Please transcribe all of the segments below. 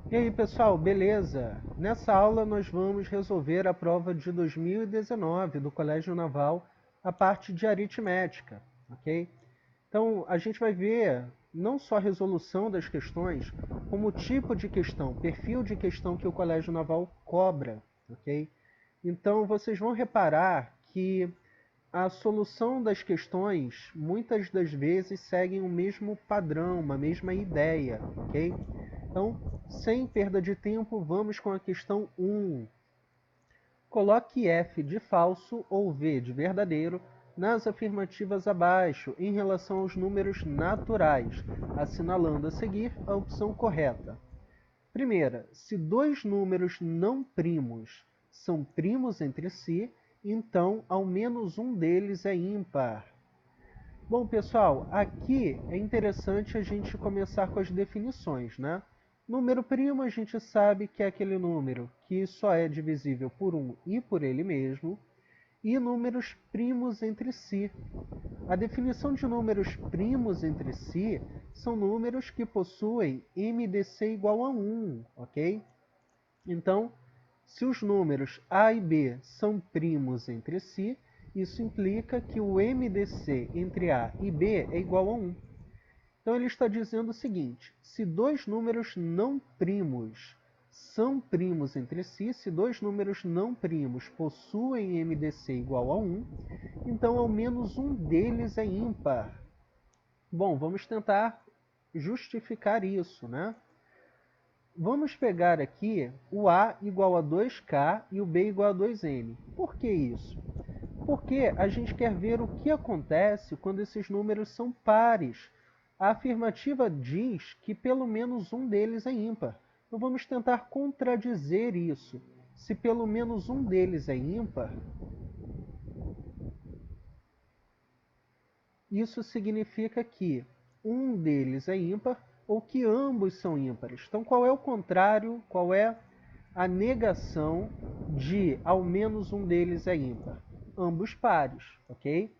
E aí pessoal, beleza? Nessa aula nós vamos resolver a prova de 2019 do Colégio Naval, a parte de aritmética, ok? Então a gente vai ver não só a resolução das questões, como o tipo de questão, perfil de questão que o Colégio Naval cobra, ok? Então vocês vão reparar que a solução das questões muitas das vezes seguem o mesmo padrão, uma mesma ideia, ok? Então, sem perda de tempo, vamos com a questão 1. Coloque F de falso ou V de verdadeiro nas afirmativas abaixo em relação aos números naturais, assinalando a seguir a opção correta. Primeira, se dois números não primos são primos entre si, então ao menos um deles é ímpar. Bom, pessoal, aqui é interessante a gente começar com as definições, né? Número primo a gente sabe que é aquele número que só é divisível por um e por ele mesmo, e números primos entre si. A definição de números primos entre si são números que possuem MDC igual a 1, ok? Então, se os números a e b são primos entre si, isso implica que o MDC entre a e b é igual a 1. Então ele está dizendo o seguinte: se dois números não primos são primos entre si, se dois números não primos possuem MDC igual a 1, então ao menos um deles é ímpar. Bom, vamos tentar justificar isso, né? Vamos pegar aqui o A igual a 2K e o B igual a 2N. Por que isso? Porque a gente quer ver o que acontece quando esses números são pares. A afirmativa diz que pelo menos um deles é ímpar. Então vamos tentar contradizer isso. Se pelo menos um deles é ímpar, isso significa que um deles é ímpar ou que ambos são ímpares. Então qual é o contrário, qual é a negação de ao menos um deles é ímpar? Ambos pares, ok?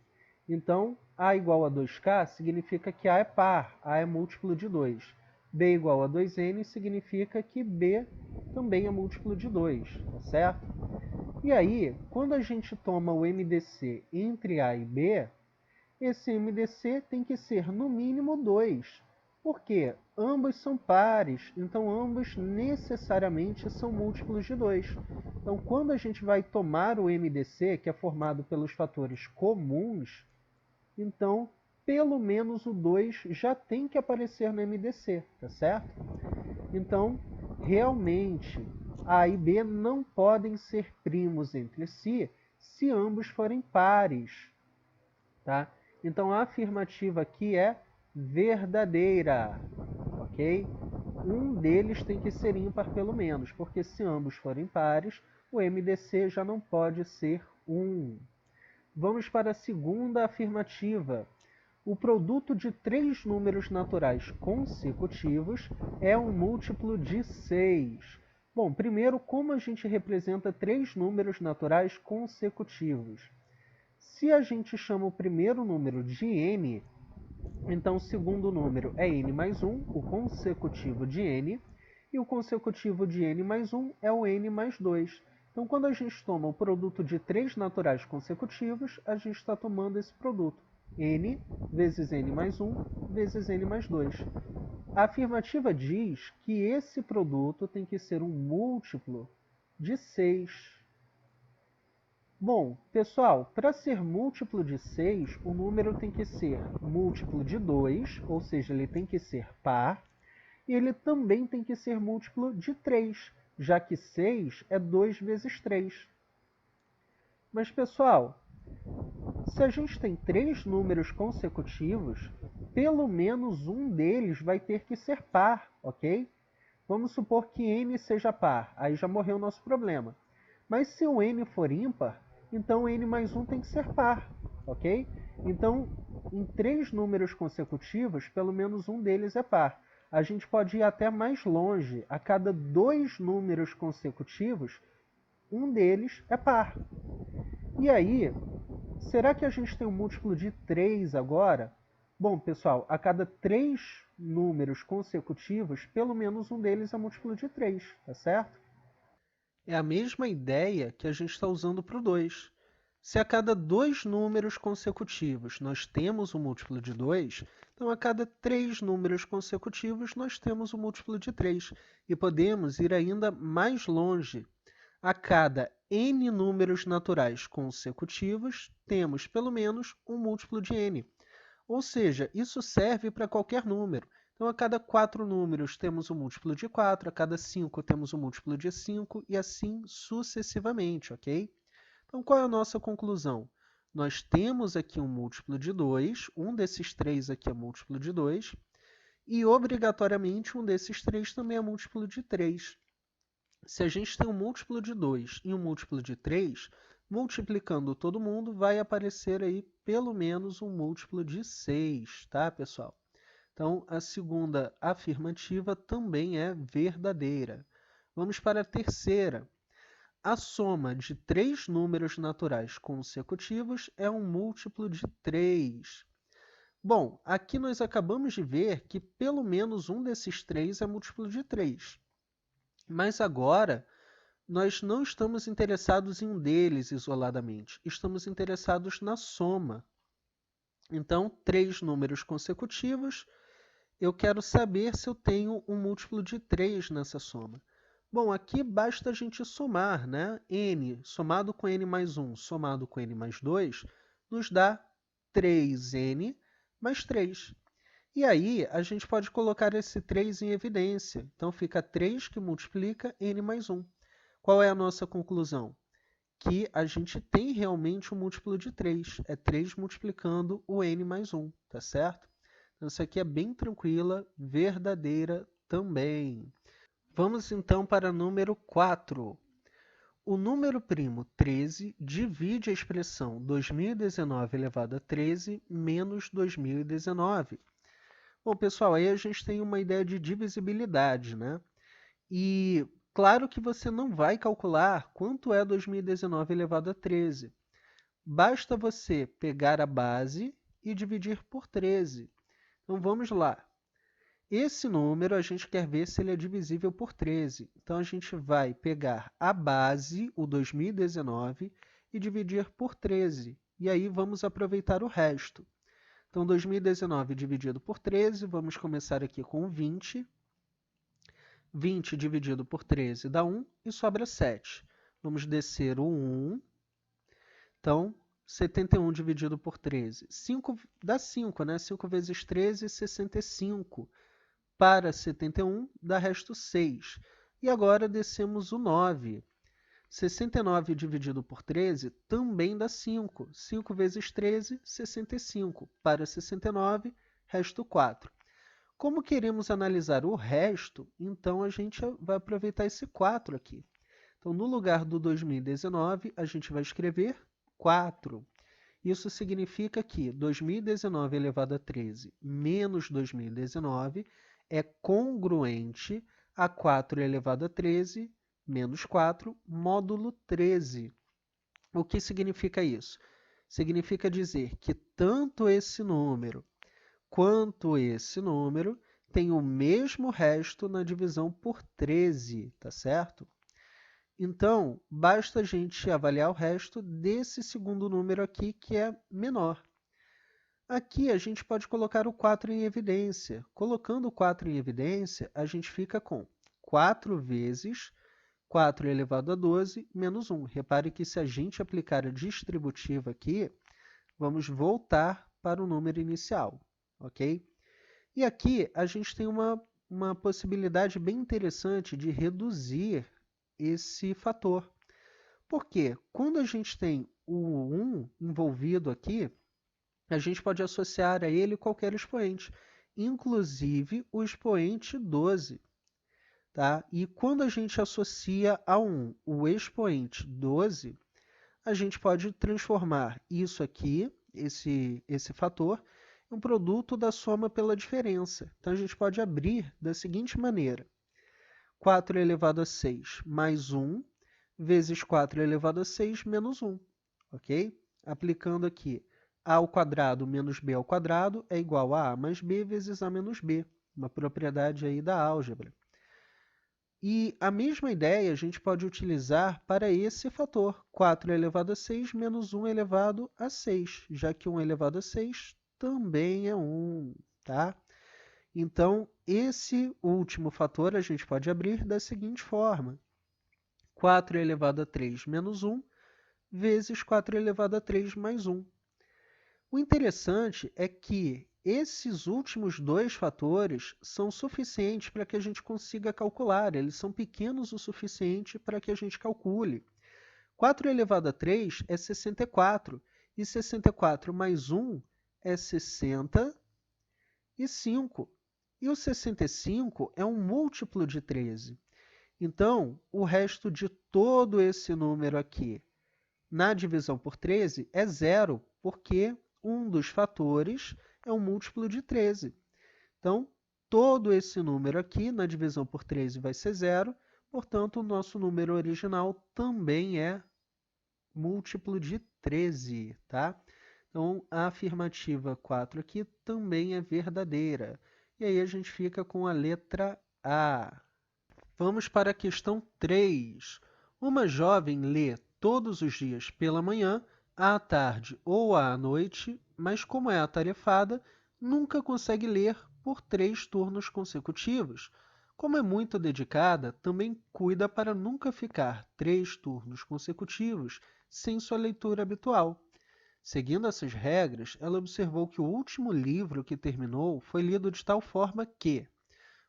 Então, A igual a 2K significa que A é par, A é múltiplo de 2. B igual a 2N significa que B também é múltiplo de 2, tá certo? E aí, quando a gente toma o MDC entre A e B, esse MDC tem que ser no mínimo 2. Por quê? Ambos são pares, então ambos necessariamente são múltiplos de 2. Então, quando a gente vai tomar o MDC, que é formado pelos fatores comuns, então pelo menos o 2 já tem que aparecer no MDC, tá certo? Então, realmente, A e B não podem ser primos entre si se ambos forem pares, tá? Então a afirmativa aqui é verdadeira, ok? Um deles tem que ser ímpar pelo menos, porque se ambos forem pares, o MDC já não pode ser 1. Vamos para a segunda afirmativa. O produto de três números naturais consecutivos é um múltiplo de 6. Bom, primeiro, como a gente representa três números naturais consecutivos? Se a gente chama o primeiro número de n, então o segundo número é n mais 1, o consecutivo de n, e o consecutivo de n mais 1 é o n mais 2. Então, quando a gente toma o produto de três naturais consecutivos, a gente está tomando esse produto, n vezes n mais 1 vezes n mais 2. A afirmativa diz que esse produto tem que ser um múltiplo de 6. Bom, pessoal, para ser múltiplo de 6, o número tem que ser múltiplo de 2, ou seja, ele tem que ser par, e ele também tem que ser múltiplo de 3, já que 6 é 2 vezes 3. Mas, pessoal, se a gente tem três números consecutivos, pelo menos um deles vai ter que ser par, ok? Vamos supor que n seja par, aí já morreu o nosso problema. Mas se o n for ímpar, então n mais 1 tem que ser par, ok? Então, em três números consecutivos, pelo menos um deles é par. A gente pode ir até mais longe. A cada dois números consecutivos, um deles é par. E aí, será que a gente tem um múltiplo de 3 agora? Bom, pessoal, a cada três números consecutivos, pelo menos um deles é múltiplo de 3, tá certo? É a mesma ideia que a gente está usando para o 2. Se a cada 2 números consecutivos nós temos um múltiplo de 2, então a cada 3 números consecutivos nós temos um múltiplo de 3. E podemos ir ainda mais longe. A cada n números naturais consecutivos, temos pelo menos um múltiplo de n. Ou seja, isso serve para qualquer número. Então, a cada 4 números temos um múltiplo de 4, a cada 5 temos um múltiplo de 5 e assim sucessivamente, ok? Então, qual é a nossa conclusão? Nós temos aqui um múltiplo de 2, um desses 3 aqui é múltiplo de 2, e obrigatoriamente um desses 3 também é múltiplo de 3. Se a gente tem um múltiplo de 2 e um múltiplo de 3, multiplicando todo mundo, vai aparecer aí pelo menos um múltiplo de 6, tá, pessoal? Então, a segunda afirmativa também é verdadeira. Vamos para a terceira. A soma de 3 números naturais consecutivos é um múltiplo de 3. Bom, aqui nós acabamos de ver que pelo menos um desses 3 é múltiplo de 3. Mas agora, nós não estamos interessados em um deles isoladamente, estamos interessados na soma. Então, 3 números consecutivos, eu quero saber se eu tenho um múltiplo de 3 nessa soma. Bom, aqui basta a gente somar, né? N somado com N mais 1 somado com N mais 2 nos dá 3N mais 3. E aí, a gente pode colocar esse 3 em evidência. Então, fica 3 que multiplica N mais 1. Qual é a nossa conclusão? Que a gente tem realmente um múltiplo de 3. É 3 multiplicando o N mais 1, tá certo? Então, isso aqui é bem tranquila, verdadeira também. Vamos então para o número 4. O número primo 13 divide a expressão 2019 elevado a 13 menos 2019. Bom, pessoal, aí a gente tem uma ideia de divisibilidade, né? E claro que você não vai calcular quanto é 2019 elevado a 13. Basta você pegar a base e dividir por 13. Então vamos lá. Esse número a gente quer ver se ele é divisível por 13. Então a gente vai pegar a base, o 2019, e dividir por 13. E aí vamos aproveitar o resto. Então 2019 dividido por 13, vamos começar aqui com 20. 20 dividido por 13 dá 1 e sobra 7. Vamos descer o 1. Então, 71 dividido por 13. 5 dá 5, né? 5 vezes 13, 65. Para 71, dá resto 6. E agora descemos o 9. 69 dividido por 13 também dá 5. 5 vezes 13, 65. Para 69, resto 4. Como queremos analisar o resto, então a gente vai aproveitar esse 4 aqui. Então, no lugar do 2019, a gente vai escrever 4. Isso significa que 2019 elevado a 13 menos 2019 é congruente a 4 elevado a 13 menos 4 módulo 13. O que significa isso? Significa dizer que tanto esse número quanto esse número tem o mesmo resto na divisão por 13, tá certo? Então, basta a gente avaliar o resto desse segundo número aqui, que é menor. Aqui a gente pode colocar o 4 em evidência. Colocando o 4 em evidência, a gente fica com 4 vezes 4 elevado a 12 menos 1. Repare que se a gente aplicar a distributiva aqui, vamos voltar para o número inicial, ok? E aqui a gente tem uma possibilidade bem interessante de reduzir esse fator. Porque quando a gente tem o 1 envolvido aqui, a gente pode associar a ele qualquer expoente, inclusive o expoente 12. Tá? E quando a gente associa a 1 o expoente 12, a gente pode transformar isso aqui, esse fator, em um produto da soma pela diferença. Então, a gente pode abrir da seguinte maneira. 4 elevado a 6 mais 1 vezes 4 elevado a 6 menos 1. Ok? Aplicando aqui a ao quadrado menos b ao quadrado é igual a mais b vezes a menos b. Uma propriedade aí da álgebra. E a mesma ideia a gente pode utilizar para esse fator, 4 elevado a 6 menos 1 elevado a 6, já que 1 elevado a 6 também é 1, tá? Então, esse último fator a gente pode abrir da seguinte forma: 4 elevado a 3 menos 1 vezes 4 elevado a 3 mais 1. O interessante é que esses últimos dois fatores são suficientes para que a gente consiga calcular. Eles são pequenos o suficiente para que a gente calcule. 4 elevado a 3 é 64, e 64 mais 1 é 65. E o 65 é um múltiplo de 13. Então, o resto de todo esse número aqui na divisão por 13 é zero, porque um dos fatores é um múltiplo de 13. Então, todo esse número aqui na divisão por 13 vai ser zero, portanto, o nosso número original também é múltiplo de 13, tá? Então, a afirmativa 4 aqui também é verdadeira. E aí a gente fica com a letra A. Vamos para a questão 3. Uma jovem lê todos os dias pela manhã, à tarde ou à noite, mas como é atarefada, nunca consegue ler por 3 turnos consecutivos. Como é muito dedicada, também cuida para nunca ficar 3 turnos consecutivos sem sua leitura habitual. Seguindo essas regras, ela observou que o último livro que terminou foi lido de tal forma que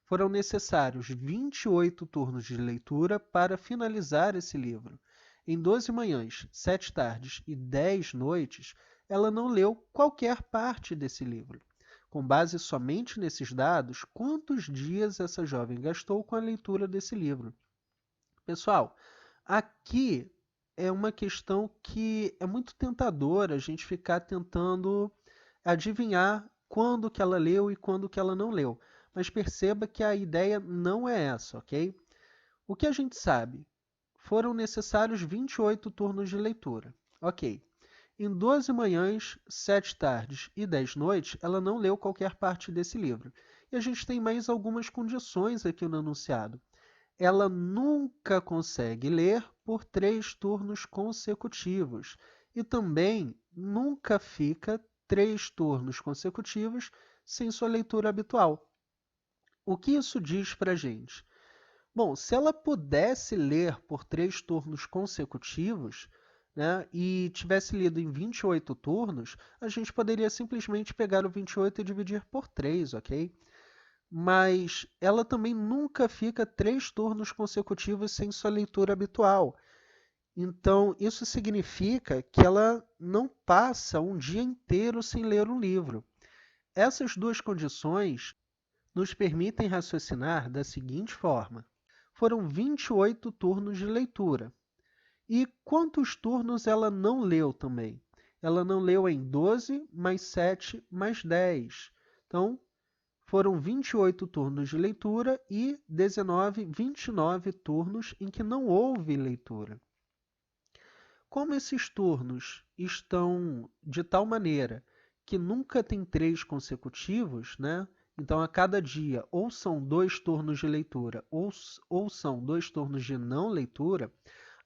foram necessários 28 turnos de leitura para finalizar esse livro. Em 12 manhãs, 7 tardes e 10 noites, ela não leu qualquer parte desse livro. Com base somente nesses dados, quantos dias essa jovem gastou com a leitura desse livro? Pessoal, aqui é uma questão que é muito tentadora a gente ficar tentando adivinhar quando que ela leu e quando que ela não leu. Mas perceba que a ideia não é essa, ok? O que a gente sabe? Foram necessários 28 turnos de leitura. Ok. Em 12 manhãs, 7 tardes e 10 noites, ela não leu qualquer parte desse livro. E a gente tem mais algumas condições aqui no enunciado. Ela nunca consegue ler por 3 turnos consecutivos. E também nunca fica 3 turnos consecutivos sem sua leitura habitual. O que isso diz para a gente? Bom, se ela pudesse ler por 3 turnos consecutivos, né, e tivesse lido em 28 turnos, a gente poderia simplesmente pegar o 28 e dividir por 3, ok? Mas ela também nunca fica 3 turnos consecutivos sem sua leitura habitual. Então, isso significa que ela não passa um dia inteiro sem ler um livro. Essas duas condições nos permitem raciocinar da seguinte forma: foram 28 turnos de leitura. E quantos turnos ela não leu também? Ela não leu em 12, mais 7, mais 10. Então, foram 28 turnos de leitura e 29 turnos em que não houve leitura. Como esses turnos estão de tal maneira que nunca tem 3 consecutivos, né? Então, a cada dia, ou são 2 turnos de leitura, ou são 2 turnos de não leitura,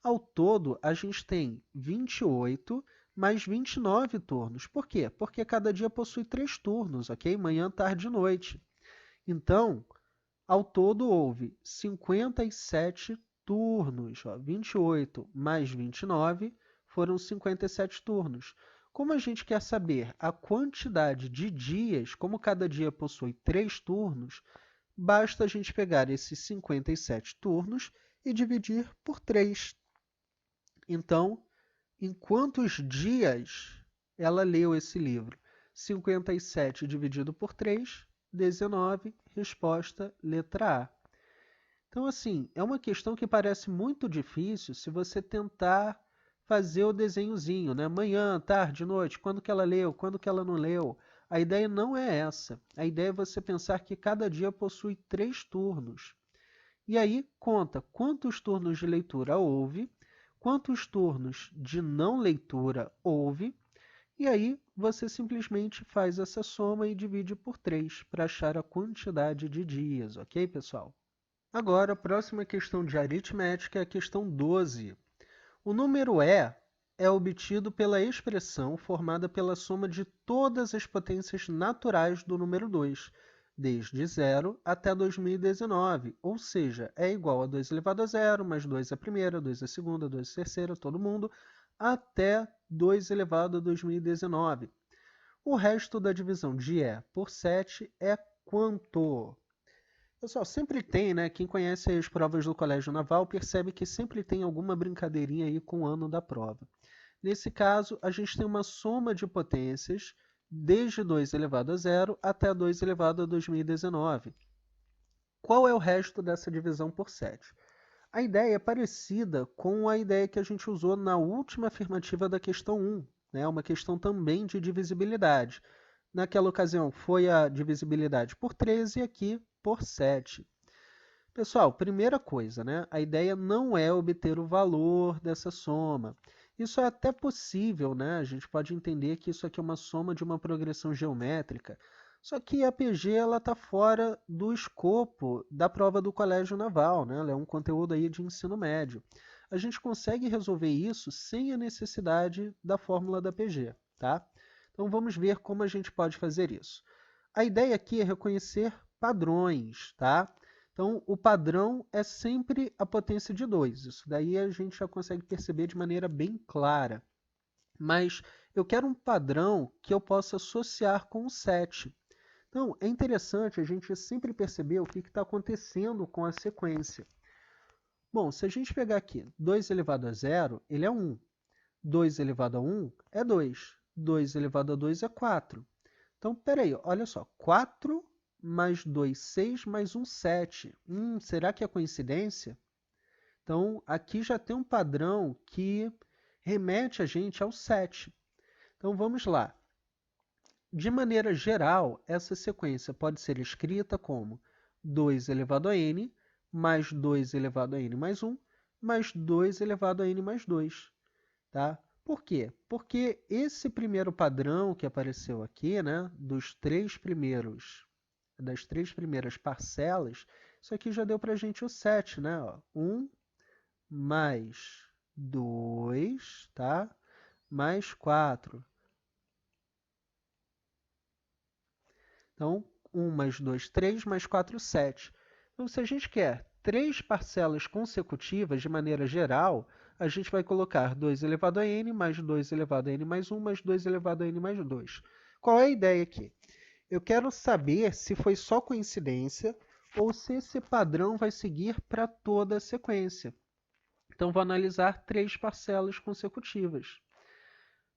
ao todo, a gente tem 28 mais 29 turnos. Por quê? Porque cada dia possui 3 turnos, ok? Manhã, tarde e noite. Então, ao todo, houve 57 turnos. 28 mais 29 foram 57 turnos. Como a gente quer saber a quantidade de dias, como cada dia possui 3 turnos, basta a gente pegar esses 57 turnos e dividir por 3. Então, em quantos dias ela leu esse livro? 57 dividido por 3, 19, resposta letra A. Então, assim, é uma questão que parece muito difícil se você tentar fazer o desenhozinho, né? Manhã, tarde, noite, quando que ela leu, quando que ela não leu. A ideia não é essa. A ideia é você pensar que cada dia possui 3 turnos. E aí, conta quantos turnos de leitura houve, quantos turnos de não leitura houve, E aí você simplesmente faz essa soma e divide por 3 para achar a quantidade de dias, ok, pessoal? Agora, a próxima questão de aritmética é a questão 12. O número é obtido pela expressão formada pela soma de todas as potências naturais do número 2, desde 0 até 2019, ou seja, é igual a 2 elevado a 0, mais 2 a primeira, 2 a segunda, 2 a terceira, todo mundo, até 2 elevado a 2019. O resto da divisão de E por 7 é quanto? Pessoal, sempre tem, né? Quem conhece as provas do Colégio Naval percebe que sempre tem alguma brincadeirinha aí com o ano da prova. Nesse caso, a gente tem uma soma de potências desde 2 elevado a 0 até 2 elevado a 2019. Qual é o resto dessa divisão por 7? A ideia é parecida com a ideia que a gente usou na última afirmativa da questão 1, né? Uma questão também de divisibilidade. Naquela ocasião foi a divisibilidade por 13 e aqui por 7. Pessoal, primeira coisa, né? A ideia não é obter o valor dessa soma. Isso é até possível, né? A gente pode entender que isso aqui é uma soma de uma progressão geométrica, só que a PG ela está fora do escopo da prova do Colégio Naval, né? Ela é um conteúdo aí de ensino médio. A gente consegue resolver isso sem a necessidade da fórmula da PG, tá? Então vamos ver como a gente pode fazer isso. A ideia aqui é reconhecer padrões, tá? Então, o padrão é sempre a potência de 2. Isso daí a gente já consegue perceber de maneira bem clara. Mas eu quero um padrão que eu possa associar com o 7. Então, é interessante a gente sempre perceber o que está acontecendo com a sequência. Bom, se a gente pegar aqui 2 elevado a 0, ele é 1. 2 elevado a 1 é 2. 2 elevado a 2 é 4. Então, peraí, olha só. 4 mais 2, 6, mais 1, 7. Será que é coincidência? Então, aqui já tem um padrão que remete a gente ao 7. Então, vamos lá. De maneira geral, essa sequência pode ser escrita como 2 elevado a n, mais 2 elevado a n mais 1, mais 2 elevado a n mais 2. Tá? Por quê? Porque esse primeiro padrão que apareceu aqui, né, das três primeiras parcelas, isso aqui já deu para a gente o 7, né? 1 mais 2, tá? Mais 4. Então, 1 mais 2, 3, mais 4, 7. Então, se a gente quer três parcelas consecutivas de maneira geral, a gente vai colocar 2 elevado a n, mais 2 elevado a n mais 1, mais 2 elevado a n mais 2. Qual é a ideia aqui? Eu quero saber se foi só coincidência ou se esse padrão vai seguir para toda a sequência. Então, vou analisar três parcelas consecutivas.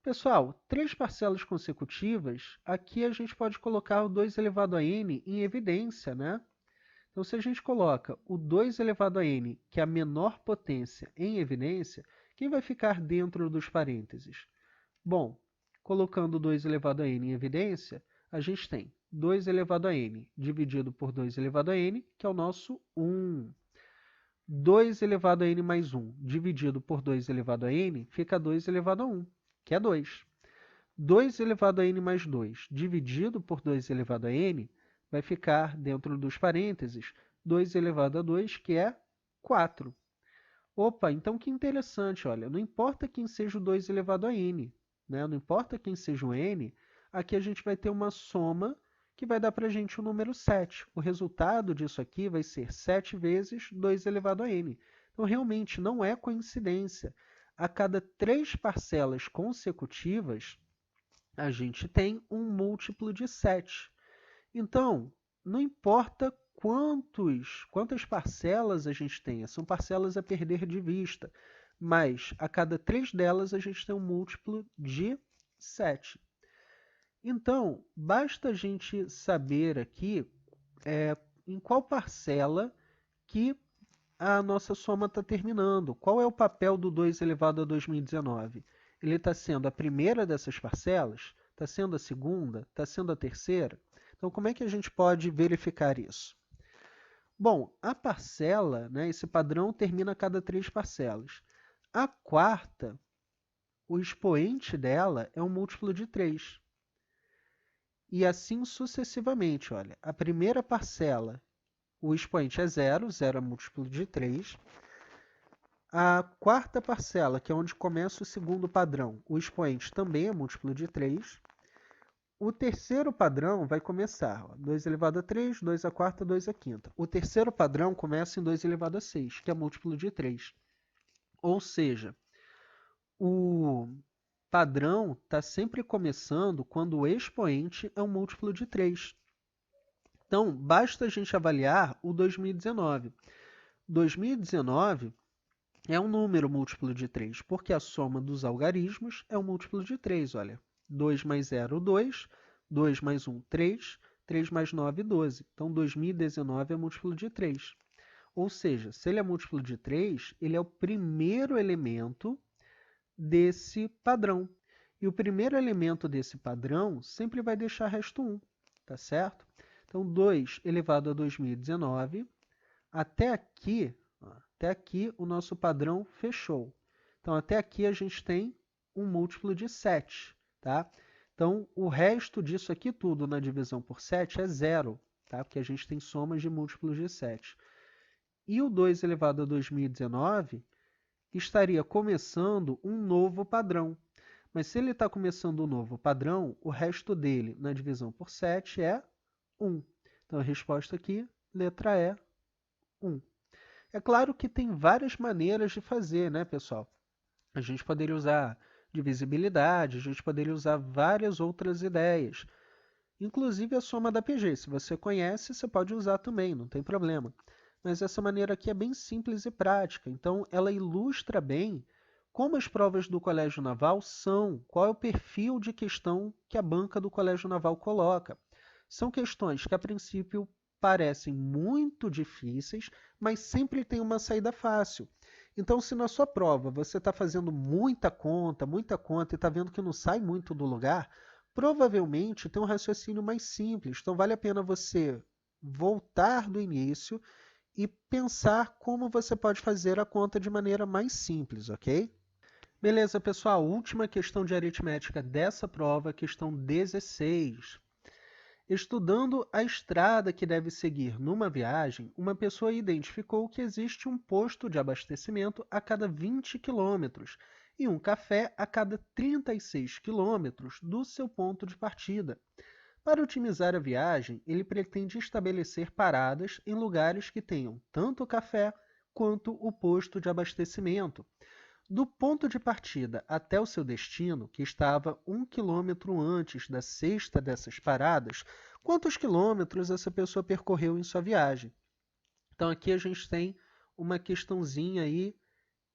Pessoal, três parcelas consecutivas, aqui a gente pode colocar o 2 elevado a n em evidência, né? Então, se a gente coloca o 2 elevado a n, que é a menor potência, em evidência, quem vai ficar dentro dos parênteses? Bom, colocando 2 elevado a n em evidência, a gente tem 2 elevado a n dividido por 2 elevado a n, que é o nosso 1. 2 elevado a n mais 1 dividido por 2 elevado a n, fica 2 elevado a 1, que é 2. 2 elevado a n mais 2 dividido por 2 elevado a n vai ficar dentro dos parênteses 2 elevado a 2, que é 4. Opa, então que interessante, olha, não importa quem seja o 2 elevado a n, né? Não importa quem seja o n, aqui a gente vai ter uma soma que vai dar para a gente o número 7. O resultado disso aqui vai ser 7 vezes 2 elevado a n. Então, realmente, não é coincidência. A cada três parcelas consecutivas, a gente tem um múltiplo de 7. Então, não importa quantas parcelas a gente tenha, são parcelas a perder de vista, mas a cada três delas a gente tem um múltiplo de 7. Então, basta a gente saber aqui em qual parcela que a nossa soma está terminando. Qual é o papel do 2 elevado a 2019? Ele está sendo a primeira dessas parcelas? Está sendo a segunda? Está sendo a terceira? Então, como é que a gente pode verificar isso? Bom, a parcela, né, esse padrão termina a cada três parcelas. A quarta o expoente dela é um múltiplo de 3. E assim sucessivamente, olha. A primeira parcela, o expoente é 0, 0 é múltiplo de 3. A quarta parcela, que é onde começa o segundo padrão, o expoente também é múltiplo de 3. O terceiro padrão vai começar, ó, 2 elevado a 3, 2 a quarta, 2 a quinta. O terceiro padrão começa em 2 elevado a 6, que é múltiplo de 3. Ou seja, o padrão está sempre começando quando o expoente é um múltiplo de 3. Então, basta a gente avaliar o 2019. 2019 é um número múltiplo de 3, porque a soma dos algarismos é um múltiplo de 3. Olha, 2 mais 0, 2. 2 mais 1, 3. 3 mais 9, 12. Então, 2019 é múltiplo de 3. Ou seja, se ele é múltiplo de 3, ele é o primeiro elemento desse padrão. E o primeiro elemento desse padrão sempre vai deixar resto 1, tá certo? Então, 2 elevado a 2019, até aqui o nosso padrão fechou. Então, até aqui a gente tem um múltiplo de 7, tá? Então, o resto disso aqui tudo na divisão por 7 é 0, tá? Porque a gente tem somas de múltiplos de 7. E o 2 elevado a 2019 estaria começando um novo padrão. Mas se ele está começando um novo padrão, o resto dele na divisão por 7 é 1. Então, a resposta aqui, letra E, 1. É claro que tem várias maneiras de fazer, né, pessoal? A gente poderia usar divisibilidade, a gente poderia usar várias outras ideias. Inclusive a soma da PG. Se você conhece, você pode usar também, não tem problema. Mas essa maneira aqui é bem simples e prática. Então, ela ilustra bem como as provas do Colégio Naval são, qual é o perfil de questão que a banca do Colégio Naval coloca. São questões que, a princípio, parecem muito difíceis, mas sempre tem uma saída fácil. Então, se na sua prova você está fazendo muita conta e está vendo que não sai muito do lugar, provavelmente tem um raciocínio mais simples. Então, vale a pena você voltar do início e pensar como você pode fazer a conta de maneira mais simples, ok? Beleza, pessoal. Última questão de aritmética dessa prova, questão 16. Estudando a estrada que deve seguir numa viagem, uma pessoa identificou que existe um posto de abastecimento a cada 20 quilômetros e um café a cada 36 quilômetros do seu ponto de partida. Para otimizar a viagem, ele pretende estabelecer paradas em lugares que tenham tanto o café quanto o posto de abastecimento. Do ponto de partida até o seu destino, que estava 1 quilômetro antes da sexta dessas paradas, quantos quilômetros essa pessoa percorreu em sua viagem? Então aqui a gente tem uma questãozinha aí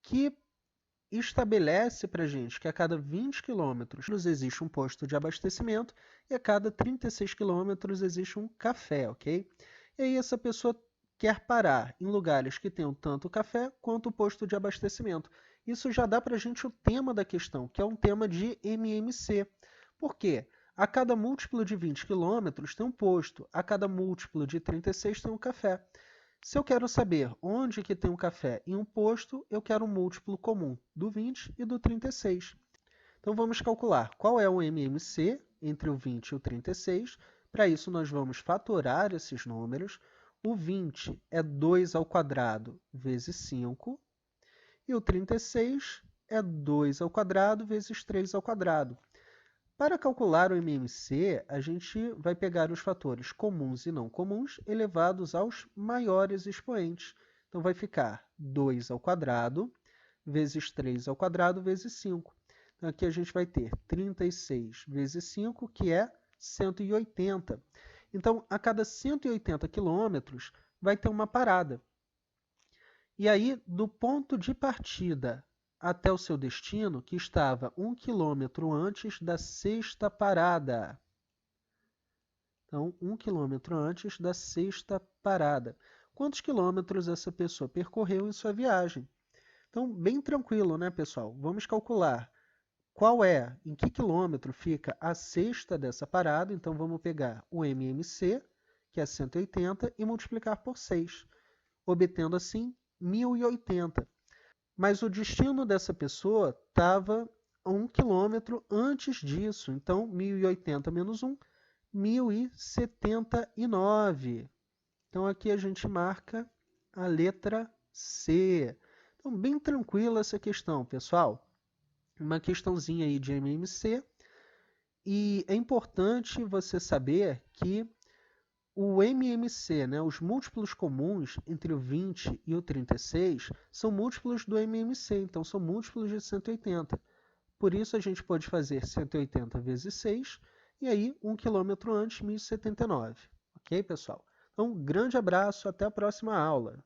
que estabelece para a gente que a cada 20 quilômetros existe um posto de abastecimento e a cada 36 quilômetros existe um café, ok? E aí essa pessoa quer parar em lugares que tenham tanto o café quanto o posto de abastecimento. Isso já dá para a gente o tema da questão, que é um tema de MMC. Por quê? A cada múltiplo de 20 quilômetros tem um posto, a cada múltiplo de 36 tem um café. Se eu quero saber onde que tem um café e um posto, eu quero um múltiplo comum do 20 e do 36. Então vamos calcular qual é o MMC entre o 20 e o 36. Para isso nós vamos fatorar esses números. O 20 é 2 ao quadrado vezes 5. E o 36 é 2 ao quadrado vezes 3 ao quadrado. Para calcular o MMC, a gente vai pegar os fatores comuns e não comuns elevados aos maiores expoentes. Então, vai ficar 2 ao quadrado vezes 3 ao quadrado vezes 5. Então, aqui a gente vai ter 36 vezes 5, que é 180. Então, a cada 180 quilômetros, vai ter uma parada. E aí, do ponto de partida até o seu destino, que estava 1 quilômetro antes da sexta parada. Então, 1 quilômetro antes da sexta parada. Quantos quilômetros essa pessoa percorreu em sua viagem? Então, bem tranquilo, né, pessoal? Vamos calcular em que quilômetro fica a sexta dessa parada. Então, vamos pegar o MMC, que é 180, e multiplicar por 6, obtendo assim 1080. Mas o destino dessa pessoa estava 1 quilômetro antes disso. Então, 1080 menos 1, 1079. Então, aqui a gente marca a letra C. Então, bem tranquila essa questão, pessoal. Uma questãozinha aí de MMC. E é importante você saber que o MMC, né, os múltiplos comuns entre o 20 e o 36, são múltiplos do MMC, então são múltiplos de 180. Por isso a gente pode fazer 180 vezes 6, e aí 1 km antes, 1079. Ok, pessoal? Então, um grande abraço, até a próxima aula.